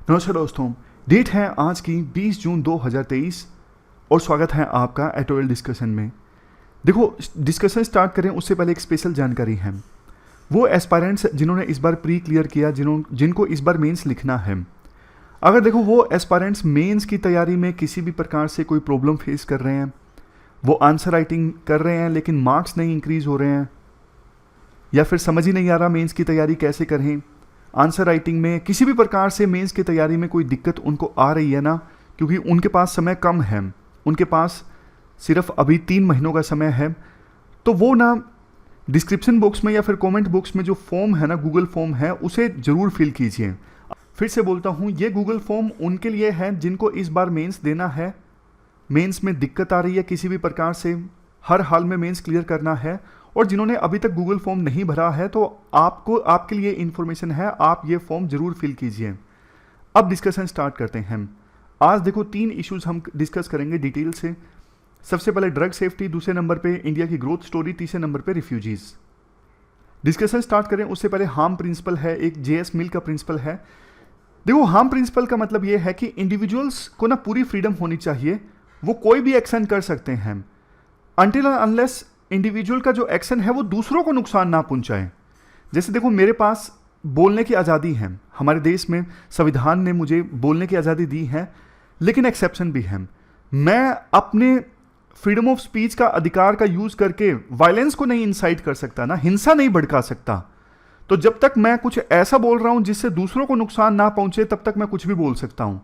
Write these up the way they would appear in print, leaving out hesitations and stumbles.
नमस्कार दोस्तों। डेट है आज की 20 जून 2023 और स्वागत है आपका एटोएल डिस्कशन में। देखो, डिस्कशन स्टार्ट करें उससे पहले एक स्पेशल जानकारी है। वो एस्पायरेंट्स जिन्होंने इस बार प्री क्लियर किया, जिनको इस बार मेंस लिखना है, अगर देखो वो एस्पायरेंट्स मेंस की तैयारी में किसी भी प्रकार से कोई प्रॉब्लम फेस कर रहे हैं, वो आंसर राइटिंग कर रहे हैं लेकिन मार्क्स नहीं इंक्रीज हो रहे हैं, या फिर समझ ही नहीं आ रहा मेंस की तैयारी कैसे करें, आंसर राइटिंग में किसी भी प्रकार से मेंस की तैयारी में कोई दिक्कत उनको आ रही है ना, क्योंकि उनके पास समय कम है, उनके पास सिर्फ अभी 3 महीनों का समय है, तो वो ना डिस्क्रिप्शन बॉक्स में या फिर कमेंट बॉक्स में जो फॉर्म है ना, गूगल फॉर्म है, उसे ज़रूर फिल कीजिए। फिर से बोलता हूँ, ये गूगल फॉर्म उनके लिए है जिनको इस बार मेंस देना है, मेंस में दिक्कत आ रही है किसी भी प्रकार से, हर हाल में मेंस क्लियर करना है, और जिन्होंने अभी तक गूगल फॉर्म नहीं भरा है तो आपके लिए इन्फॉर्मेशन है, आप ये फॉर्म जरूर फिल कीजिए। अब डिस्कशन स्टार्ट करते हैं। आज देखो 3 इश्यूज हम डिस्कस करेंगे डिटेल से। सबसे पहले ड्रग सेफ्टी, दूसरे नंबर पे इंडिया की ग्रोथ स्टोरी, तीसरे नंबर पे रिफ्यूजीज। डिस्कशन स्टार्ट करें उससे पहले हार्म प्रिंसिपल है, एक जेएस मिल का प्रिंसिपल है। देखो, हार्म प्रिंसिपल का मतलब ये है कि इंडिविजुअल्स को ना पूरी फ्रीडम होनी चाहिए, वो कोई भी एक्शन कर सकते हैं अनटिल अनलेस इंडिविजुअल का जो एक्शन है वो दूसरों को नुकसान ना पहुंचाए। जैसे देखो, मेरे पास बोलने की आज़ादी है, हमारे देश में संविधान ने मुझे बोलने की आज़ादी दी है, लेकिन एक्सेप्शन भी है। मैं अपने फ्रीडम ऑफ स्पीच का अधिकार का यूज़ करके वायलेंस को नहीं इंसाइट कर सकता ना, हिंसा नहीं भड़का सकता। तो जब तक मैं कुछ ऐसा बोल रहा हूं जिससे दूसरों को नुकसान ना पहुंचे, तब तक मैं कुछ भी बोल सकता हूं।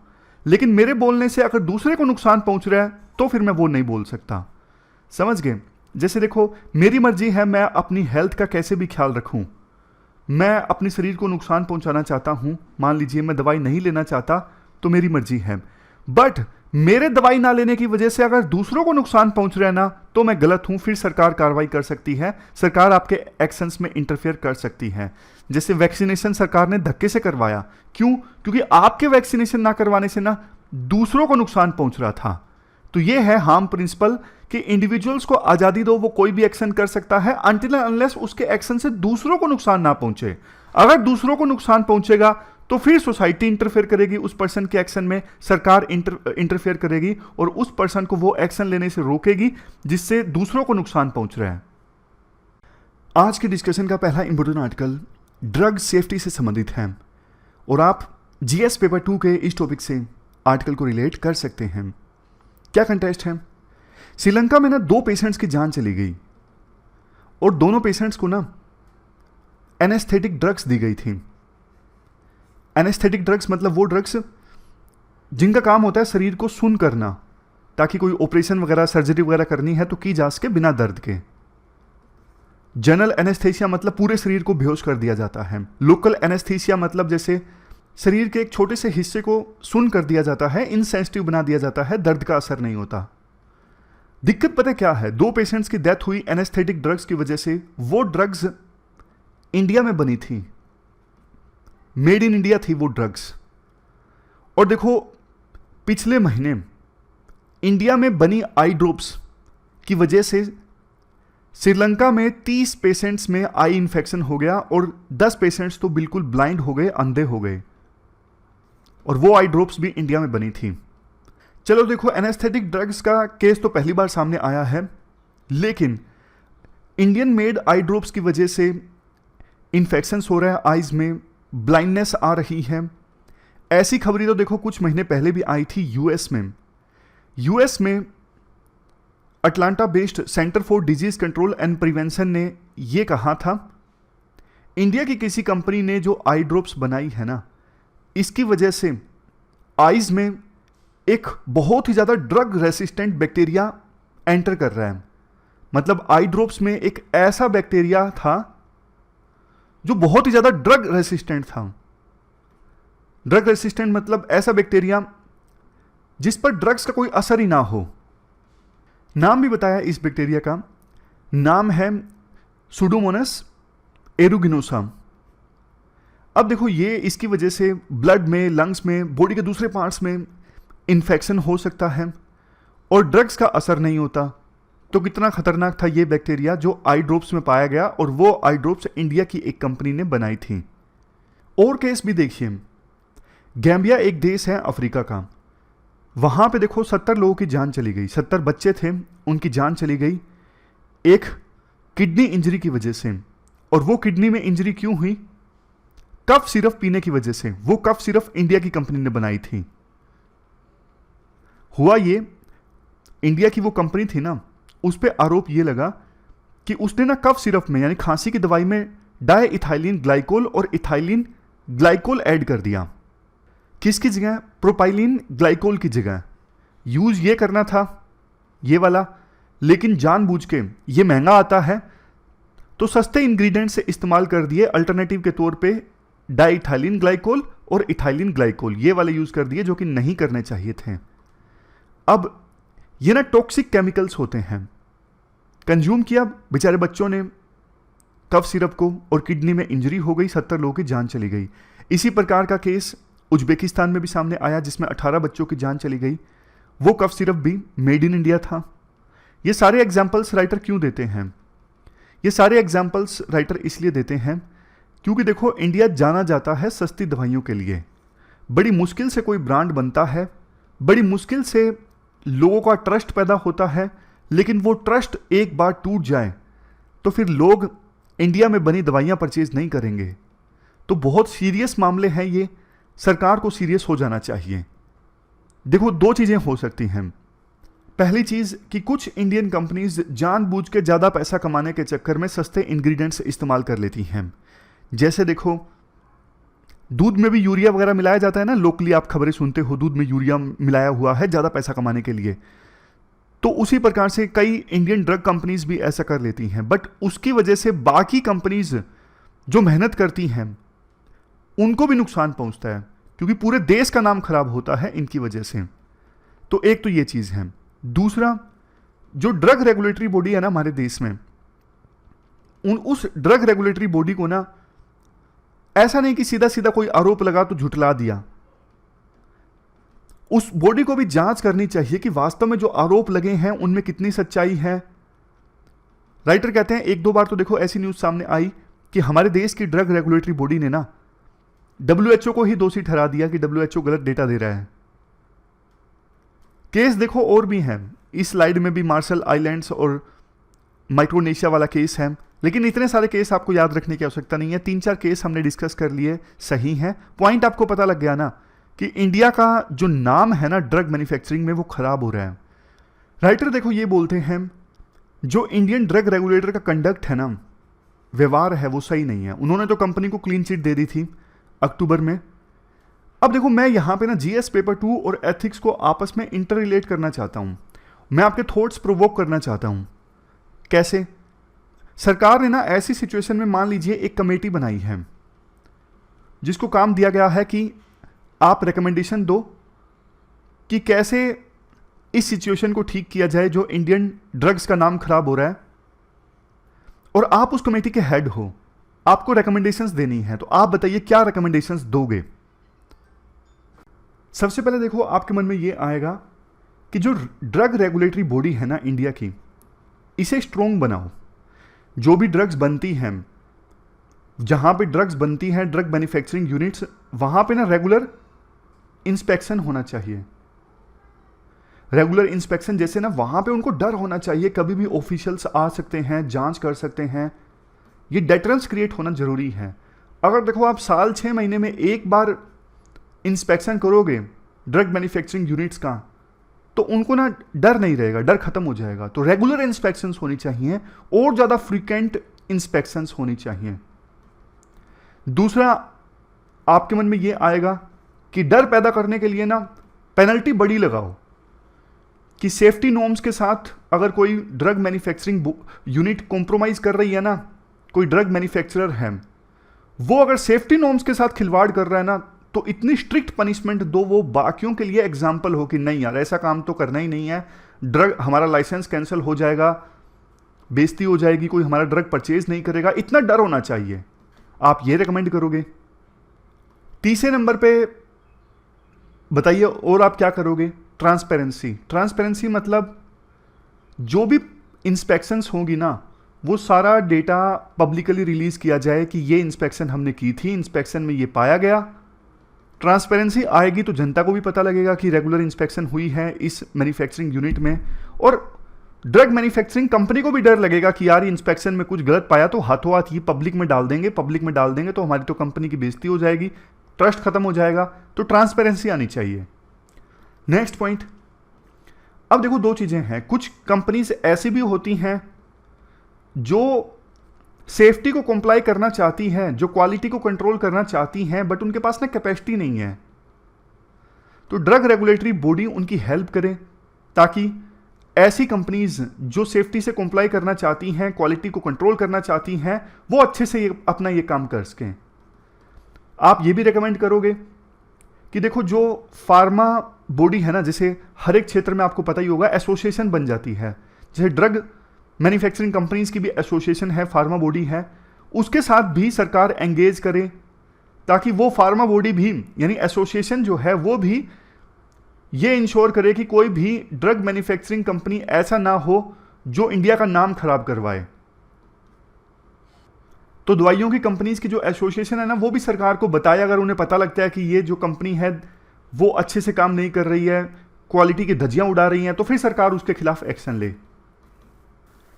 लेकिन मेरे बोलने से अगर दूसरे को नुकसान पहुंच रहा है तो फिर मैं वो नहीं बोल सकता। समझ गए? जैसे देखो, मेरी मर्जी है मैं अपनी हेल्थ का कैसे भी ख्याल रखूं। मैं अपने शरीर को नुकसान पहुंचाना चाहता हूं, मान लीजिए मैं दवाई नहीं लेना चाहता, तो मेरी मर्जी है। बट मेरे दवाई ना लेने की वजह से अगर दूसरों को नुकसान पहुंच रहा है ना, तो मैं गलत हूं, फिर सरकार कार्रवाई कर सकती है, सरकार आपके एक्शंस में इंटरफेयर कर सकती है। जैसे वैक्सीनेशन सरकार ने धक्के से करवाया, क्यों? क्योंकि आपके वैक्सीनेशन ना करवाने से ना दूसरों को नुकसान पहुंच रहा था। तो ये है हार्म प्रिंसिपल कि इंडिविजुअल्स को आजादी दो, वो कोई भी एक्शन कर सकता है अनटिल अनलेस उसके एक्शन से दूसरों को नुकसान ना पहुंचे। अगर दूसरों को नुकसान पहुंचेगा तो फिर सोसाइटी इंटरफेयर करेगी उस पर्सन के एक्शन में, सरकार इंटरफेयर करेगी और उस पर्सन को वो एक्शन लेने से रोकेगी जिससे दूसरों को नुकसान पहुंच रहा है। आज के डिस्कशन का पहला इंपोर्टेंट आर्टिकल ड्रग सेफ्टी से संबंधित है और आप जीएस पेपर 2 के इस टॉपिक से आर्टिकल को रिलेट कर सकते हैं। क्या कंटेस्ट है? श्रीलंका में ना 2 पेशेंट्स की जान चली गई और दोनों पेशेंट्स को ना एनेस्थेटिक ड्रग्स दी गई थी। एनेस्थेटिक ड्रग्स मतलब वो ड्रग्स जिनका काम होता है शरीर को सुन्न करना, ताकि कोई ऑपरेशन वगैरह, सर्जरी वगैरह करनी है तो की जा सके बिना दर्द के। जनरल एनेस्थेसिया मतलब पूरे शरीर को बेहोश कर दिया जाता है। लोकल एनेस्थेसिया मतलब जैसे शरीर के एक छोटे से हिस्से को सुन्न कर दिया जाता है, इनसेंसिटिव बना दिया जाता है, दर्द का असर नहीं होता। दिक्कत पता क्या है? 2 पेशेंट्स की डेथ हुई एनेस्थेटिक ड्रग्स की वजह से। वो ड्रग्स इंडिया में बनी थी, मेड इन इंडिया थी वो ड्रग्स। और देखो, पिछले महीने इंडिया में बनी आई ड्रॉप्स की वजह से श्रीलंका में 30 पेशेंट्स में आई इन्फेक्शन हो गया और 10 पेशेंट्स तो बिल्कुल ब्लाइंड हो गए, अंधे हो गए। और वो आई ड्रॉप्स भी इंडिया में बनी थी। चलो देखो, एनेस्थेटिक ड्रग्स का केस तो पहली बार सामने आया है, लेकिन इंडियन मेड आई ड्रॉप्स की वजह से इन्फेक्शंस हो रहा है आइज में, ब्लाइंडनेस आ रही है। ऐसी खबरें तो देखो कुछ महीने पहले भी आई थी यूएस में। यूएस में Atlanta based centre for disease control and prevention ने यह कहा था, इंडिया की किसी कंपनी ने जो आई ड्रॉप्स बनाई है ना, इसकी वजह से आइज में एक बहुत ही ज़्यादा ड्रग रेसिस्टेंट बैक्टीरिया एंटर कर रहा है। मतलब आई ड्रॉप्स में एक ऐसा बैक्टीरिया था जो बहुत ही ज़्यादा ड्रग रेसिस्टेंट था। ड्रग रेसिस्टेंट मतलब ऐसा बैक्टीरिया जिस पर ड्रग्स का कोई असर ही ना हो। नाम भी बताया इस बैक्टीरिया का, नाम है सुडोमोनास एरुगिनोसा। अब देखो, ये इसकी वजह से ब्लड में, लंग्स में, बॉडी के दूसरे पार्ट्स में इन्फेक्शन हो सकता है और ड्रग्स का असर नहीं होता। तो कितना खतरनाक था ये बैक्टीरिया जो आई ड्रॉप्स में पाया गया, और वो आई ड्रॉप्स इंडिया की एक कंपनी ने बनाई थी। और केस भी देखिए, गैम्बिया एक देश है अफ्रीका का, वहां पे देखो 70 लोगों की जान चली गई, 70 बच्चे थे, उनकी जान चली गई एक किडनी इंजरी की वजह से। और वो किडनी में इंजरी क्यों हुई? कफ सिरप पीने की वजह से। वो कफ सिरप इंडिया की कंपनी ने बनाई थी। हुआ ये, इंडिया की वो कंपनी थी ना, उस पर आरोप ये लगा कि उसने ना कफ सिरप में यानी खांसी की दवाई में डाई इथाइलिन ग्लाइकोल और इथाइलिन ग्लाइकोल ऐड कर दिया। किसकी जगह? प्रोपाइलिन ग्लाइकोल की जगह। यूज ये करना था ये वाला, लेकिन जानबूझ के ये महंगा आता है तो सस्ते इंग्रेडिएंट से इस्तेमाल कर दिए, अल्टरनेटिव के तौर पे डाई इथाइलिन ग्लाइकोल और इथाइलिन ग्लाइकोल ये वाले यूज कर दिए, जो कि नहीं करने चाहिए थे। अब ये ना टॉक्सिक केमिकल्स होते हैं, कंज्यूम किया बेचारे बच्चों ने कफ सिरप को और किडनी में इंजरी हो गई, 70 लोगों की जान चली गई। इसी प्रकार का केस उज्बेकिस्तान में भी सामने आया जिसमें 18 बच्चों की जान चली गई। वो कफ सिरप भी मेड इन इंडिया था। ये सारे एग्जाम्पल्स राइटर क्यों देते हैं? ये सारे एग्जाम्पल्स राइटर इसलिए देते हैं क्योंकि देखो, इंडिया जाना जाता है सस्ती दवाइयों के लिए। बड़ी मुश्किल से कोई ब्रांड बनता है, बड़ी मुश्किल से लोगों का ट्रस्ट पैदा होता है, लेकिन वो ट्रस्ट एक बार टूट जाए तो फिर लोग इंडिया में बनी दवाइयाँ परचेज नहीं करेंगे। तो बहुत सीरियस मामले हैं ये, सरकार को सीरियस हो जाना चाहिए। देखो, दो चीज़ें हो सकती हैं। पहली चीज़ कि कुछ इंडियन कंपनीज जानबूझ के ज़्यादा पैसा कमाने के चक्कर में सस्ते इंग्रेडिएंट्स इस्तेमाल कर लेती हैं। जैसे देखो, दूध में भी यूरिया वगैरह मिलाया जाता है ना, लोकली आप खबरें सुनते हो, दूध में यूरिया मिलाया हुआ है ज़्यादा पैसा कमाने के लिए। तो उसी प्रकार से कई इंडियन ड्रग कंपनीज भी ऐसा कर लेती हैं, बट उसकी वजह से बाकी कंपनीज जो मेहनत करती हैं उनको भी नुकसान पहुंचता है, क्योंकि पूरे देश का नाम खराब होता है इनकी वजह से। तो एक तो ये चीज़ है। दूसरा, जो ड्रग रेगुलेटरी बॉडी है ना हमारे देश में, उस ड्रग रेगुलेटरी बॉडी को ना ऐसा नहीं कि सीधा सीधा कोई आरोप लगा तो झुठला दिया। उस बॉडी को भी जांच करनी चाहिए कि वास्तव में जो आरोप लगे हैं उनमें कितनी सच्चाई है। राइटर कहते हैं एक दो बार तो देखो ऐसी न्यूज सामने आई कि हमारे देश की ड्रग रेगुलेटरी बॉडी ने ना WHO को ही दोषी ठहरा दिया कि WHO गलत डेटा दे रहा है। केस देखो और भी हैं, इस स्लाइड में भी मार्शल आइलैंड्स और माइक्रोनेशिया वाला केस है, लेकिन इतने सारे केस आपको याद रखने की आवश्यकता नहीं है। 3-4 केस हमने डिस्कस कर लिए, सही है। पॉइंट आपको पता लग गया ना कि इंडिया का जो नाम है ना ड्रग मैन्युफैक्चरिंग में, वो खराब हो रहा है। राइटर देखो ये बोलते हैं, जो इंडियन ड्रग रेगुलेटर का कंडक्ट है ना, व्यवहार है, वो सही नहीं है। उन्होंने तो कंपनी को क्लीन चिट दे दी थी अक्टूबर में। अब देखो, मैं यहां पे ना GS पेपर 2 और एथिक्स को आपस में इंटर रिलेट करना चाहता हूं। मैं आपके थॉट्स प्रोवोक करना चाहता हूं। कैसे? सरकार ने ना ऐसी सिचुएशन में मान लीजिए एक कमेटी बनाई है जिसको काम दिया गया है कि आप रिकमेंडेशन दो कि कैसे इस सिचुएशन को ठीक किया जाए जो इंडियन ड्रग्स का नाम खराब हो रहा है, और आप उस कमेटी के हेड हो, आपको रिकमेंडेशंस देनी है। तो आप बताइए क्या रिकमेंडेशंस दोगे? सबसे पहले देखो, आपके मन में ये आएगा कि जो ड्रग रेगुलेटरी बॉडी है ना इंडिया की, इसे स्ट्रोंग बनाओ। जो भी ड्रग्स बनती हैं, जहां पे ड्रग्स बनती हैं, ड्रग मैन्युफैक्चरिंग यूनिट्स, वहां पे ना रेगुलर इंस्पेक्शन होना चाहिए। रेगुलर इंस्पेक्शन जैसे ना वहां पे उनको डर होना चाहिए, कभी भी ऑफिशियल्स आ सकते हैं, जांच कर सकते हैं। ये डेटरेंस क्रिएट होना जरूरी है। अगर देखो आप साल 6 महीने में एक बार इंस्पेक्शन करोगे ड्रग मैन्युफैक्चरिंग यूनिट्स का, तो उनको ना डर नहीं रहेगा, डर खत्म हो जाएगा। तो रेगुलर इंस्पेक्शंस होनी चाहिए और ज़्यादा फ्रीक्वेंट इंस्पेक्शंस होनी चाहिए। दूसरा, आपके मन में ये आएगा कि डर पैदा करने के लिए ना पेनल्टी बड़ी लगाओ, कि सेफ्टी नॉर्म्स के साथ अगर कोई ड्रग मैन्युफैक्चरिंग यूनिट कॉम्प्रोमाइज कर रही है ना, कोई ड्रग मैन्युफैक्चरर है वो अगर सेफ्टी नॉर्म्स के साथ खिलवाड़ कर रहा है ना, तो इतनी स्ट्रिक्ट पनिशमेंट दो वो बाकियों के लिए एग्जाम्पल हो कि नहीं यार ऐसा काम तो करना ही नहीं है, ड्रग हमारा लाइसेंस कैंसिल हो जाएगा, बेइज्जती हो जाएगी, कोई हमारा ड्रग परचेज नहीं करेगा। इतना डर होना चाहिए। आप ये रिकमेंड करोगे। तीसरे नंबर पे बताइए और आप क्या करोगे? ट्रांसपेरेंसी। ट्रांसपेरेंसी मतलब जो भी इंस्पेक्शंस होंगी ना, वो सारा डेटा पब्लिकली रिलीज किया जाए कि ये इंस्पेक्शन हमने की थी, इंस्पेक्शन में ये पाया गया। ट्रांसपेरेंसी आएगी तो जनता को भी पता लगेगा कि रेगुलर इंस्पेक्शन हुई है इस मैन्युफैक्चरिंग यूनिट में, और ड्रग मैन्युफैक्चरिंग कंपनी को भी डर लगेगा कि यार इंस्पेक्शन में कुछ गलत पाया तो हाथों हाथ ये पब्लिक में डाल देंगे, पब्लिक में डाल देंगे तो हमारी तो कंपनी की बेइज्जती हो जाएगी, ट्रस्ट खत्म हो जाएगा। तो ट्रांसपेरेंसी आनी चाहिए। नेक्स्ट पॉइंट, अब देखो दो चीजें हैं, कुछ कंपनीज ऐसी भी होती हैं जो सेफ्टी को कंप्लाई करना चाहती हैं, जो क्वालिटी को कंट्रोल करना चाहती हैं, बट उनके पास ना कैपेसिटी नहीं है। तो ड्रग रेगुलेटरी बॉडी उनकी हेल्प करे ताकि ऐसी कंपनीज जो सेफ्टी से कंप्लाई करना चाहती हैं, क्वालिटी को कंट्रोल करना चाहती हैं, वो अच्छे से अपना ये काम कर सकें। आप ये भी रेकमेंड करोगे कि देखो जो फार्मा बॉडी है ना, जैसे हर एक क्षेत्र में आपको पता ही होगा एसोसिएशन बन जाती है, जैसे ड्रग मैन्युफैक्चरिंग कंपनीज की भी एसोसिएशन है, फार्मा बॉडी है, उसके साथ भी सरकार एंगेज करे ताकि वो फार्मा बॉडी भी यानी एसोसिएशन जो है वो भी ये इंश्योर करे कि कोई भी ड्रग मैन्युफैक्चरिंग कंपनी ऐसा ना हो जो इंडिया का नाम खराब करवाए। तो दवाइयों की कंपनीज की जो एसोसिएशन है ना, वो भी सरकार को बताए अगर उन्हें पता लगता है कि ये जो कंपनी है वो अच्छे से काम नहीं कर रही है, क्वालिटी की धज्जियां उड़ा रही हैं, तो फिर सरकार उसके खिलाफ एक्शन ले।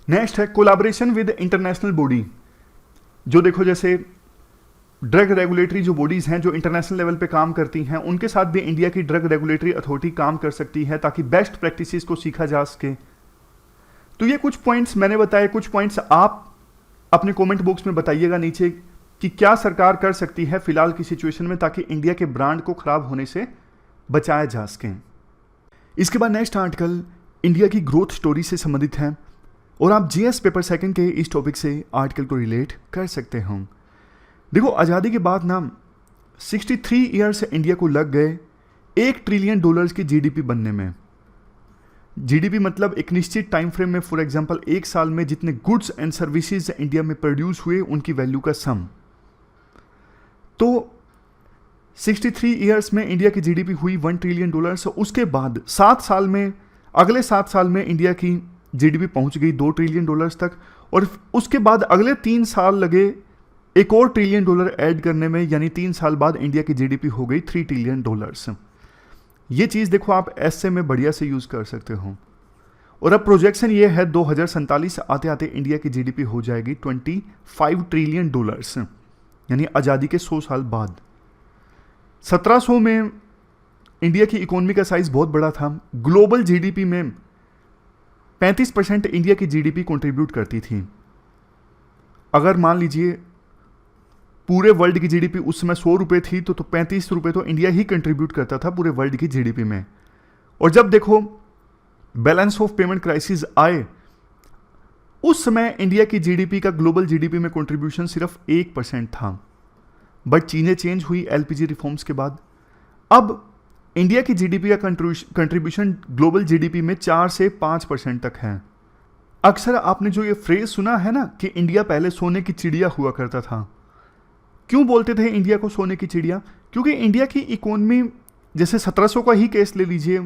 नेक्स्ट है कोलैबोरेशन विद इंटरनेशनल बॉडी। जो देखो जैसे ड्रग रेगुलेटरी जो बॉडीज हैं जो इंटरनेशनल लेवल पे काम करती हैं, उनके साथ भी इंडिया की ड्रग रेगुलेटरी अथॉरिटी काम कर सकती है ताकि बेस्ट प्रैक्टिसेस को सीखा जा सके। तो ये कुछ पॉइंट्स मैंने बताए, कुछ पॉइंट्स आप अपने कमेंट बॉक्स में बताइएगा नीचे कि क्या सरकार कर सकती है फिलहाल की सिचुएशन में ताकि इंडिया के ब्रांड को खराब होने से बचाया जा सके। इसके बाद नेक्स्ट आर्टिकल इंडिया की ग्रोथ स्टोरी से संबंधित है और आप जीएस पेपर सेकंड के इस टॉपिक से आर्टिकल को रिलेट कर सकते हो। देखो आज़ादी के बाद ना 63 ईयर्स इंडिया को लग गए $1 ट्रिलियन की जीडीपी बनने में। जीडीपी मतलब एक निश्चित टाइम फ्रेम में, फॉर एग्जांपल एक साल में जितने गुड्स एंड सर्विसेज इंडिया में प्रोड्यूस हुए उनकी वैल्यू का सम। तो 63 ईयर्स में इंडिया की जीडीपी हुई $1 ट्रिलियन। उसके बाद 7 साल में, अगले 7 साल में इंडिया की जीडीपी पहुंच गई $2 ट्रिलियन तक, और उसके बाद अगले 3 साल लगे एक और $1 ट्रिलियन ऐड करने में, यानी 3 साल बाद इंडिया की जीडीपी हो गई $3 ट्रिलियन। ये चीज़ देखो आप ऐसे में बढ़िया से यूज़ कर सकते हो। और अब प्रोजेक्शन ये है 2047 आते आते इंडिया की जीडीपी हो जाएगी $25 ट्रिलियन, यानी आज़ादी के 100 साल बाद। 1700 में इंडिया की इकोनॉमी का साइज बहुत बड़ा था। ग्लोबल जीडीपी में 35% इंडिया की जीडीपी कंट्रीब्यूट करती थी। अगर मान लीजिए पूरे वर्ल्ड की जीडीपी उस समय 100 रुपये थी तो 35 रुपये तो इंडिया ही कंट्रीब्यूट करता था पूरे वर्ल्ड की जीडीपी में। और जब देखो बैलेंस ऑफ पेमेंट क्राइसिस आए, उस समय इंडिया की जीडीपी का ग्लोबल जीडीपी में कंट्रीब्यूशन सिर्फ 1% था। बट चीजें चेंज हुई एलपीजी रिफॉर्म्स के बाद। अब इंडिया की जीडीपी का कंट्रीब्यूशन ग्लोबल जीडीपी में 4 से 5% तक है। अक्सर आपने जो ये फ्रेज सुना है ना कि इंडिया पहले सोने की चिड़िया हुआ करता था। क्यों बोलते थे इंडिया को सोने की चिड़िया? क्योंकि इंडिया की इकोनॉमी, जैसे 1700 का ही केस ले लीजिए,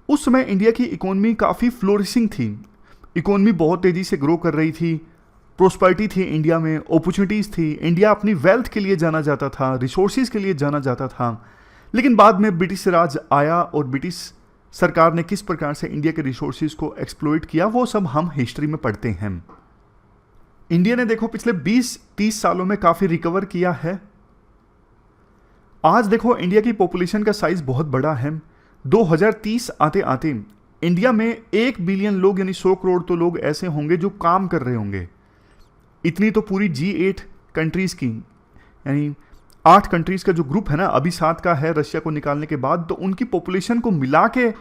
उस समय इंडिया की इकोनॉमी काफ़ी फ्लोरिशिंग थी। इकोनॉमी बहुत तेज़ी से ग्रो कर रही थी, प्रोस्पेरिटी थी इंडिया में, अपॉर्चुनिटीज़ थी। इंडिया अपनी वेल्थ के लिए जाना जाता था, रिसोर्सेज के लिए जाना जाता था। लेकिन बाद में ब्रिटिश राज आया और ब्रिटिश सरकार ने किस प्रकार से इंडिया के रिसोर्सेज को एक्सप्लॉइट किया वो सब हम हिस्ट्री में पढ़ते हैं। इंडिया ने देखो पिछले 20-30 सालों में काफ़ी रिकवर किया है। आज देखो इंडिया की पॉपुलेशन का साइज बहुत बड़ा है। 2030 आते आते इंडिया में 1 बिलियन लोग यानी 100 करोड़ तो लोग ऐसे होंगे जो काम कर रहे होंगे। इतनी तो पूरी G8 कंट्रीज़ की, यानी 8 कंट्रीज़ का जो ग्रुप है ना, अभी 7 का है रशिया को निकालने के बाद, तो उनकी पॉपुलेशन को मिला के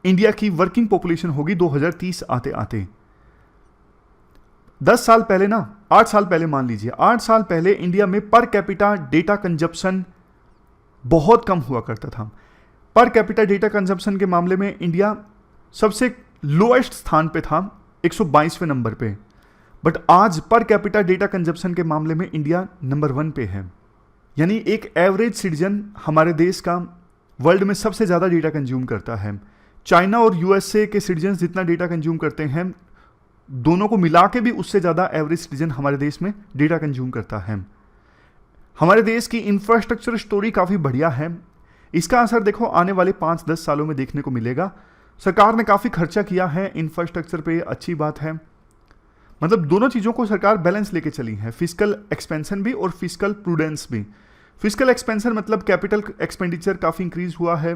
इंडिया की वर्किंग पॉपुलेशन होगी 2030 आते आते। 10 साल पहले ना, 8 साल पहले मान लीजिए, 8 साल पहले इंडिया में पर कैपिटा डेटा कंजप्शन बहुत कम हुआ करता था। पर कैपिटा डेटा कंजप्शन के मामले में इंडिया सबसे लोएस्ट स्थान पे था, 122वें नंबर पे। बट आज पर कैपिटा डेटा कंजप्शन के मामले में इंडिया नंबर 1 पे है। यानी एक एवरेज सिटीजन हमारे देश का वर्ल्ड में सबसे ज़्यादा डेटा कंज्यूम करता है। चाइना और यूएसए के सिटीजन जितना डेटा कंज्यूम करते हैं, दोनों को मिला के भी उससे ज़्यादा एवरेज सिटीजन हमारे देश में डेटा कंज्यूम करता है। हमारे देश की इंफ्रास्ट्रक्चर स्टोरी काफ़ी बढ़िया है। इसका असर देखो आने वाले 5-10 सालों में देखने को मिलेगा। सरकार ने काफ़ी खर्चा किया है इंफ्रास्ट्रक्चर पे, अच्छी बात है। मतलब दोनों चीज़ों को सरकार बैलेंस लेके चली है, फिजिकल एक्सपेंशन भी और फिजिकल प्रूडेंस भी। फिजिकल एक्सपेंशन मतलब कैपिटल एक्सपेंडिचर काफ़ी इंक्रीज हुआ है,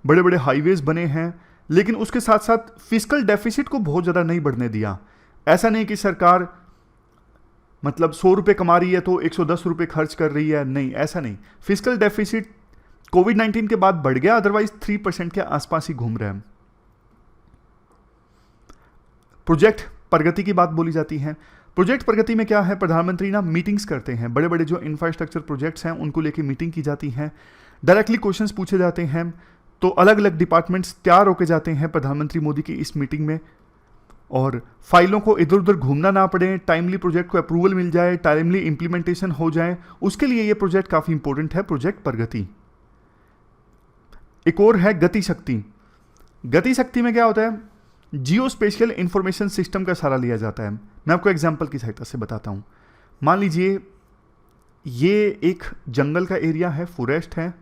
बड़े बड़े हाईवेज बने हैं, लेकिन उसके साथ साथ फिजिकल डेफिसिट को बहुत ज़्यादा नहीं बढ़ने दिया। ऐसा नहीं कि सरकार मतलब 100 रुपये कमा रही है तो 110 रुपये खर्च कर रही है, नहीं, ऐसा नहीं। फिजिकल डेफिसिट कोविड-19 के बाद बढ़ गया, अदरवाइज 3% के आसपास ही घूम रहे हैं। प्रोजेक्ट प्रगति की बात बोली जाती है। प्रोजेक्ट प्रगति में क्या है, प्रधानमंत्री ना मीटिंग्स करते हैं, बड़े बड़े जो इंफ्रास्ट्रक्चर प्रोजेक्ट्स हैं उनको लेके मीटिंग की जाती है, डायरेक्टली क्वेश्चंस पूछे जाते हैं, तो अलग अलग डिपार्टमेंट्स तैयार होके जाते हैं प्रधानमंत्री मोदी की इस मीटिंग में, और फाइलों को इधर उधर घूमना ना पड़े, टाइमली प्रोजेक्ट को अप्रूवल मिल जाए, टाइमली इंप्लीमेंटेशन हो जाए, उसके लिए ये प्रोजेक्ट काफ़ी इंपॉर्टेंट है, प्रोजेक्ट प्रगति। एक और है गति शक्ति। गति शक्ति में क्या होता है, जियो स्पेशियल इंफॉर्मेशन सिस्टम का सहारा लिया जाता है। मैं आपको एग्जांपल की सहायता से बताता हूँ। मान लीजिए ये एक जंगल का एरिया है, फॉरेस्ट है।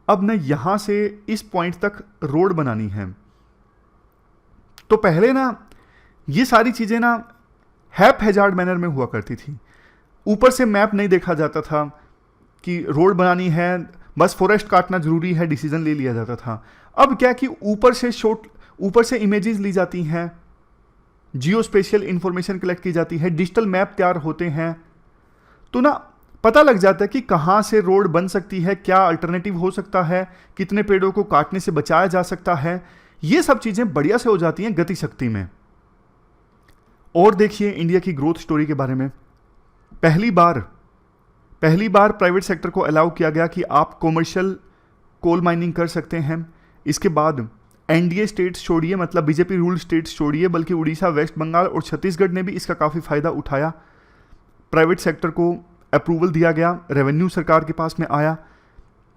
अब ना यहां से इस पॉइंट तक रोड बनानी है, तो पहले ना ये सारी चीज़ें ना हैजार्ड मैनर में हुआ करती थी। ऊपर से मैप नहीं देखा जाता था कि रोड बनानी है, बस फॉरेस्ट काटना जरूरी है, डिसीजन ले लिया जाता था। अब क्या कि ऊपर से इमेजेस ली जाती हैं, जियो स्पेशियल इंफॉर्मेशन कलेक्ट की जाती है, डिजिटल मैप तैयार होते हैं, तो ना पता लग जाता है कि कहाँ से रोड बन सकती है, क्या अल्टरनेटिव हो सकता है, कितने पेड़ों को काटने से बचाया जा सकता है। ये सब चीज़ें बढ़िया से हो जाती हैं गति शक्ति में। और देखिए इंडिया की ग्रोथ स्टोरी के बारे में। पहली बार प्राइवेट सेक्टर को अलाउ किया गया कि आप कॉमर्शियल कोल माइनिंग कर सकते हैं। इसके बाद एनडीए स्टेट्स छोड़िए, मतलब बीजेपी रूल स्टेट्स छोड़िए, बल्कि उड़ीसा, वेस्ट बंगाल और छत्तीसगढ़ ने भी इसका काफ़ी फायदा उठाया। प्राइवेट सेक्टर को अप्रूवल दिया गया, रेवेन्यू सरकार के पास में आया।